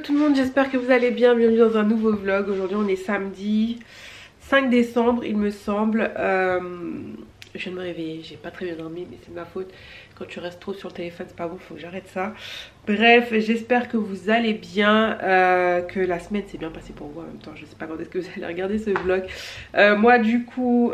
tout le monde, j'espère que vous allez bien, bienvenue dans un nouveau vlog. Aujourd'hui on est samedi 5 décembre il me semble. Je viens de me réveiller, j'ai pas très bien dormi mais c'est de ma faute. Quand tu restes trop sur le téléphone c'est pas bon, faut que j'arrête ça. Bref, j'espère que vous allez bien, que la semaine s'est bien passée pour vous en même temps. Je sais pas quand est-ce que vous allez regarder ce vlog. Moi du coup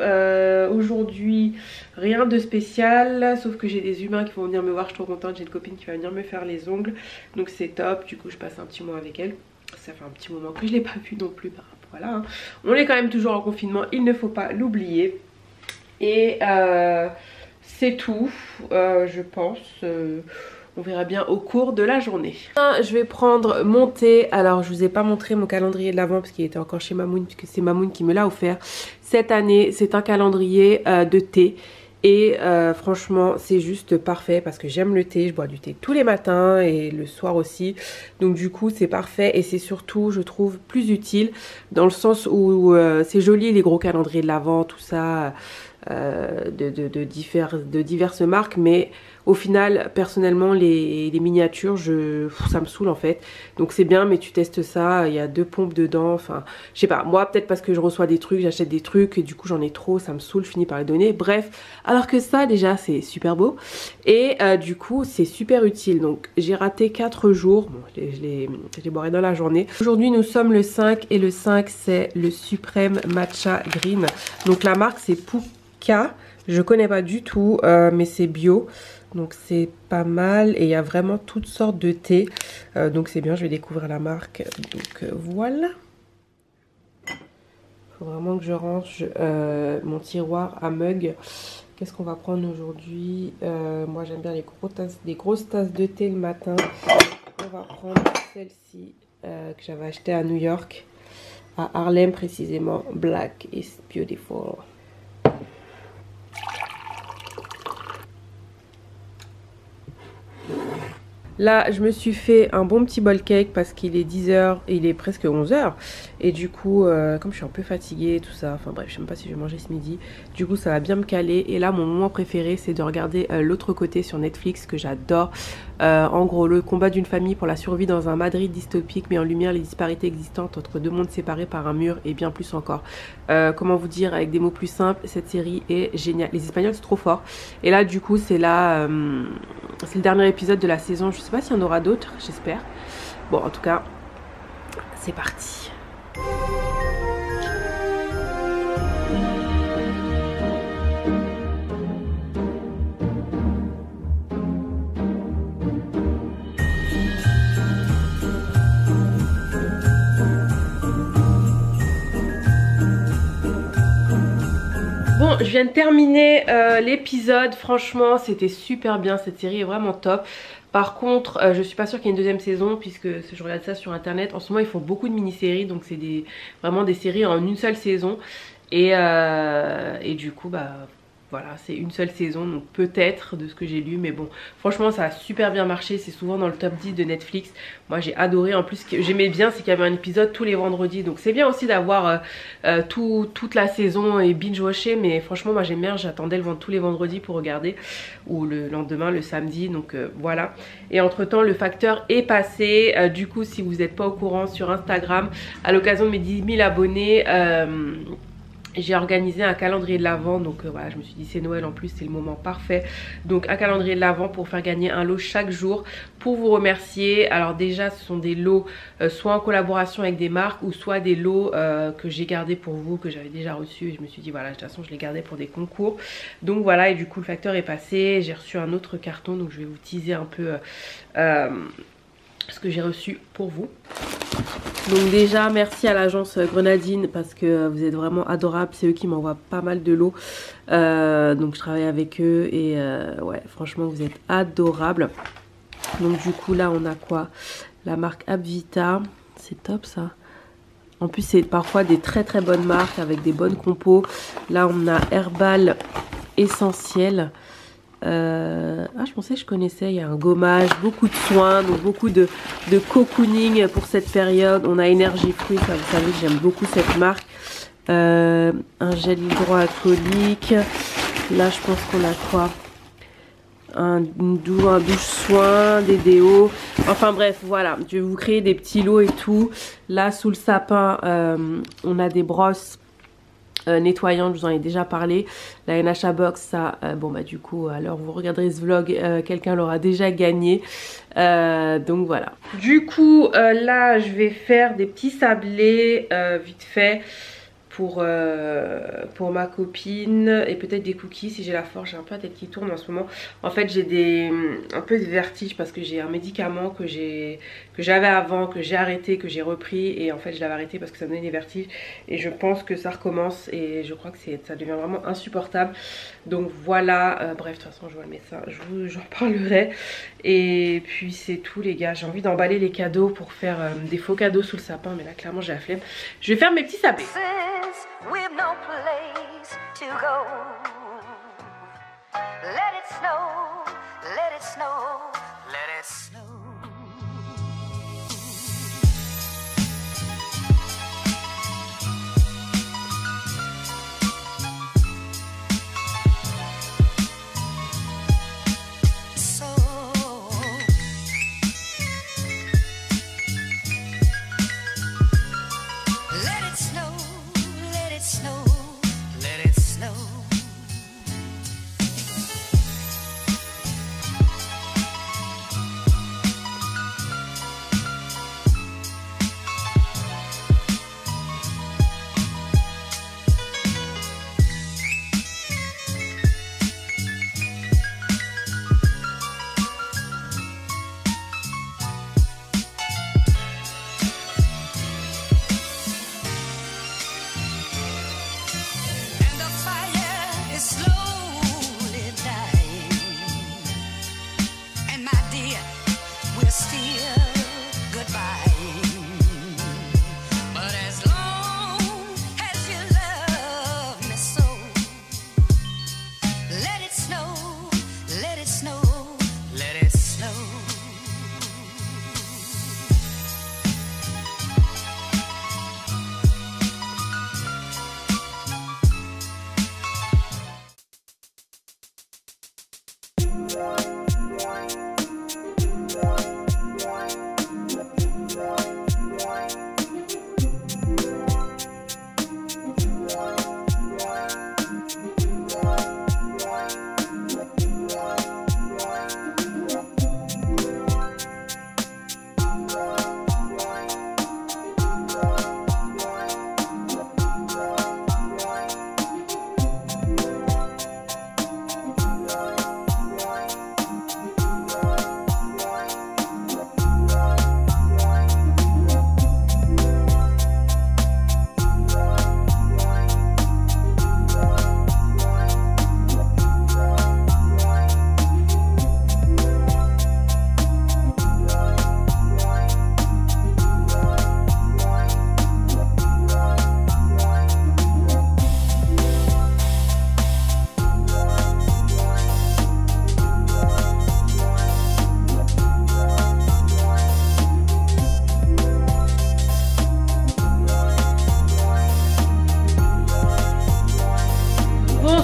aujourd'hui rien de spécial, sauf que j'ai des humains qui vont venir me voir, je suis trop contente. J'ai une copine qui va venir me faire les ongles, donc c'est top. Du coup je passe un petit mois avec elle. Ça fait un petit moment que je l'ai pas vue non plus, voilà hein. On est quand même toujours en confinement, il ne faut pas l'oublier. Et c'est tout, je pense. On verra bien au cours de la journée. Je vais prendre mon thé. Alors je vous ai pas montré mon calendrier de l'Avent parce qu'il était encore chez Mamoun, puisque c'est Mamoun qui me l'a offert. Cette année c'est un calendrier de thé. Et franchement c'est juste parfait parce que j'aime le thé, je bois du thé tous les matins et le soir aussi. Donc du coup c'est parfait et c'est surtout je trouve plus utile dans le sens où c'est joli les gros calendriers de l'Avent, tout ça. De diverses marques, mais au final personnellement les miniatures ça me saoule en fait. Donc c'est bien, mais tu testes ça, il y a 2 pompes dedans, enfin je sais pas, moi peut-être parce que je reçois des trucs, j'achète des trucs et du coup j'en ai trop, ça me saoule, je finis par les donner, bref. Alors que ça déjà c'est super beau et du coup c'est super utile. Donc j'ai raté 4 jours, bon, je les boirai dans la journée. Aujourd'hui nous sommes le 5 et le 5 c'est le suprême matcha green. Donc la marque c'est Pouka, je connais pas du tout mais c'est bio. Donc c'est pas mal et il y a vraiment toutes sortes de thé. Donc c'est bien, je vais découvrir la marque. Donc voilà. Faut vraiment que je range mon tiroir à mug. Qu'est-ce qu'on va prendre aujourd'hui? Moi j'aime bien des grosses tasses de thé le matin. On va prendre celle-ci que j'avais achetée à New York. À Harlem précisément. Black is beautiful. Là, je me suis fait un bon petit bol cake parce qu'il est 10 h et il est presque 11 h. Et du coup, comme je suis un peu fatiguée, tout ça, enfin bref, je sais même pas si je vais manger ce midi. Du coup, ça va bien me caler. Et là, mon moment préféré, c'est de regarder L'autre côté sur Netflix, que j'adore. En gros, le combat d'une famille pour la survie dans un Madrid dystopique met en lumière les disparités existantes entre 2 mondes séparés par un mur et bien plus encore. Comment vous dire avec des mots plus simples, cette série est géniale. Les Espagnols sont trop forts. Et là, du coup, c'est là, c'est le dernier épisode de la saison. Je sais pas s'il y en aura d'autres, j'espère. Bon, en tout cas, c'est parti. Bon, je viens de terminer l'épisode, franchement c'était super bien, cette série est vraiment top. Par contre, je suis pas sûre qu'il y ait une deuxième saison puisque je regarde ça sur internet. En ce moment ils font beaucoup de mini-séries, donc c'est vraiment des séries en une seule saison. Et du coup bah voilà, c'est une seule saison, donc peut-être de ce que j'ai lu, mais bon, franchement ça a super bien marché, c'est souvent dans le top 10 de Netflix. Moi j'ai adoré, en plus ce que j'aimais bien c'est qu'il y avait un épisode tous les vendredis, donc c'est bien aussi d'avoir toute la saison et binge-watcher, mais franchement moi j'aime bien, j'attendais tous les vendredis pour regarder, ou le lendemain, le samedi, donc voilà. Et entre temps le facteur est passé, du coup si vous n'êtes pas au courant, sur Instagram, à l'occasion de mes 10 000 abonnés, j'ai organisé un calendrier de l'Avent, donc voilà, je me suis dit c'est Noël en plus, c'est le moment parfait. Donc un calendrier de l'Avent pour faire gagner un lot chaque jour pour vous remercier. Alors déjà ce sont des lots soit en collaboration avec des marques ou soit des lots que j'ai gardés pour vous, que j'avais déjà reçus. Et je me suis dit voilà, de toute façon je les gardais pour des concours. Donc voilà, et du coup le facteur est passé, j'ai reçu un autre carton, donc je vais vous teaser un peu ce que j'ai reçu pour vous. Donc déjà merci à l'agence Grenadine parce que vous êtes vraiment adorables, c'est eux qui m'envoient pas mal de lots, donc je travaille avec eux et ouais franchement vous êtes adorables. Donc du coup là on a quoi? La marque Abvita, c'est top ça. En plus c'est parfois des très bonnes marques avec des bonnes compos. Là on a Herbal Essentiel. Je pensais que je connaissais, il y a un gommage, beaucoup de soins, donc beaucoup de cocooning pour cette période. On a Énergie Fruit, ça vous savez que j'aime beaucoup cette marque. Un gel hydroalcoolique. Là je pense qu'on a quoi? un douche-soin, des déos. Enfin bref, voilà. Je vais vous créer des petits lots et tout. Là, sous le sapin, on a des brosses nettoyantes. Je vous en ai déjà parlé. La NHA Box, ça, bon bah du coup, alors vous regarderez ce vlog, quelqu'un l'aura déjà gagné. Donc voilà. Du coup, là, je vais faire des petits sablés vite fait. Pour ma copine et peut-être des cookies si j'ai la force. J'ai un peu la tête qui tourne en ce moment. En fait j'ai un peu de vertige parce que j'ai un médicament que j'avais avant, que j'ai arrêté, que j'ai repris, et en fait je l'avais arrêté parce que ça me donnait des vertiges et je pense que ça recommence et je crois que ça devient vraiment insupportable. Donc voilà, bref de toute façon je vois le médecin, j'en parlerai. Et puis c'est tout les gars, j'ai envie d'emballer les cadeaux pour faire des faux cadeaux sous le sapin, mais là clairement j'ai la flemme. Je vais faire mes petits sablés. We've no place to go. Let it snow, let it snow, let it snow.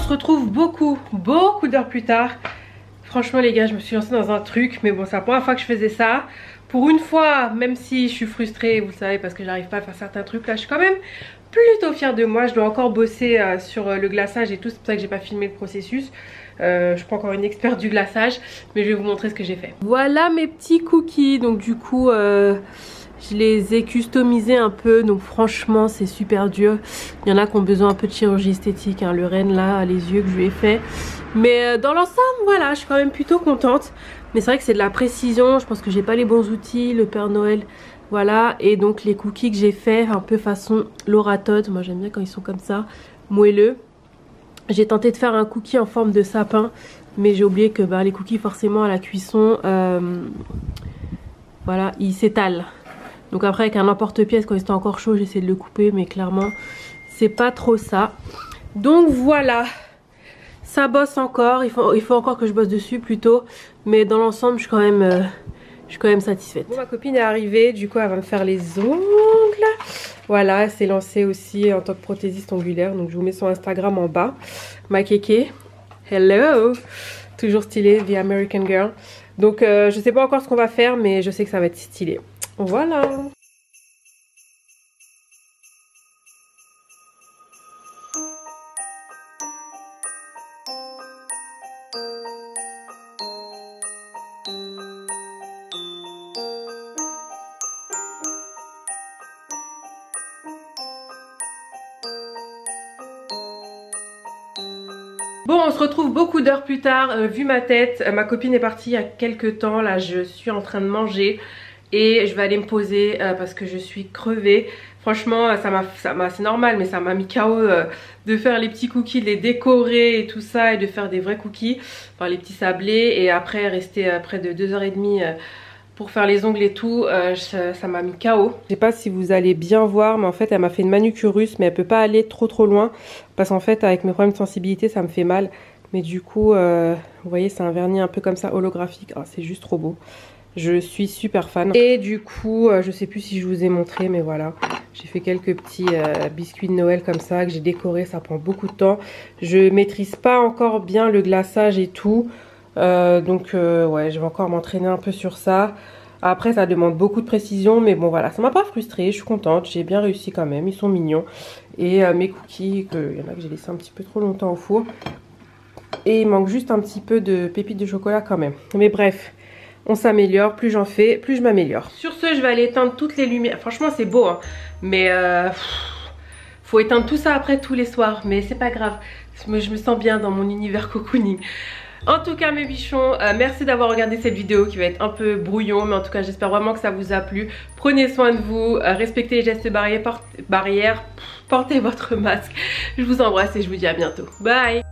Retrouve beaucoup d'heures plus tard. Franchement les gars, je me suis lancée dans un truc, mais bon c'est la première fois que je faisais ça. Pour une fois, même si je suis frustrée, vous le savez, parce que j'arrive pas à faire certains trucs, là je suis quand même plutôt fière de moi. Je dois encore bosser sur le glaçage et tout, c'est pour ça que j'ai pas filmé le processus. Je suis pas encore une experte du glaçage, mais je vais vous montrer ce que j'ai fait. Voilà mes petits cookies, donc du coup je les ai customisés un peu, donc franchement c'est super dur. Il y en a qui ont besoin un peu de chirurgie esthétique, hein. Le renne là, les yeux que je lui ai fait. Mais dans l'ensemble, voilà, je suis quand même plutôt contente. Mais c'est vrai que c'est de la précision, je pense que j'ai pas les bons outils, le Père Noël, voilà. Et donc les cookies que j'ai fait un peu façon Laura Todd, moi j'aime bien quand ils sont comme ça, moelleux. J'ai tenté de faire un cookie en forme de sapin, mais j'ai oublié que les cookies forcément à la cuisson, voilà, ils s'étalent. Donc après avec un emporte-pièce quand il était encore chaud, j'essaie de le couper, mais clairement c'est pas trop ça. Donc voilà, ça bosse encore, il faut encore que je bosse dessus plutôt, mais dans l'ensemble je suis quand même satisfaite. Bon, ma copine est arrivée, du coup elle va me faire les ongles. Voilà, elle s'est lancée aussi en tant que prothésiste ongulaire, donc je vous mets son Instagram en bas. Ma kéké, hello. Toujours stylé, The American Girl. Donc je sais pas encore ce qu'on va faire, mais je sais que ça va être stylé. Voilà. Bon, on se retrouve beaucoup d'heures plus tard. Vu ma tête, ma copine est partie il y a quelques temps. Là, je suis en train de manger et je vais aller me poser parce que je suis crevée. Franchement, c'est normal, mais ça m'a mis KO de faire les petits cookies, de les décorer et tout ça, et de faire des vrais cookies, enfin les petits sablés, et après rester près de 2h30 pour faire les ongles et tout. Ça m'a mis KO. Je sais pas si vous allez bien voir, mais en fait elle m'a fait une manucure russe, mais elle peut pas aller trop loin parce qu'en fait avec mes problèmes de sensibilité ça me fait mal. Mais du coup vous voyez, c'est un vernis un peu comme ça holographique. Oh, c'est juste trop beau. Je suis super fan. Et du coup, je sais plus si je vous ai montré, mais voilà. J'ai fait quelques petits biscuits de Noël comme ça, que j'ai décoré. Ça prend beaucoup de temps. Je maîtrise pas encore bien le glaçage et tout. Donc, ouais, je vais encore m'entraîner un peu sur ça. Après, ça demande beaucoup de précision. Mais bon, voilà, ça m'a pas frustrée. Je suis contente. J'ai bien réussi quand même. Ils sont mignons. Et mes cookies, il y en a que j'ai laissé un petit peu trop longtemps au four. Et il manque juste un petit peu de pépites de chocolat quand même. Mais bref. On s'améliore, plus j'en fais, plus je m'améliore. Sur ce, je vais aller éteindre toutes les lumières. Franchement, c'est beau, hein. Mais faut éteindre tout ça après tous les soirs. Mais c'est pas grave. Je me sens bien dans mon univers cocooning. En tout cas, mes bichons, merci d'avoir regardé cette vidéo qui va être un peu brouillon. Mais en tout cas, j'espère vraiment que ça vous a plu. Prenez soin de vous, respectez les gestes barrières, portez votre masque. Je vous embrasse et je vous dis à bientôt. Bye!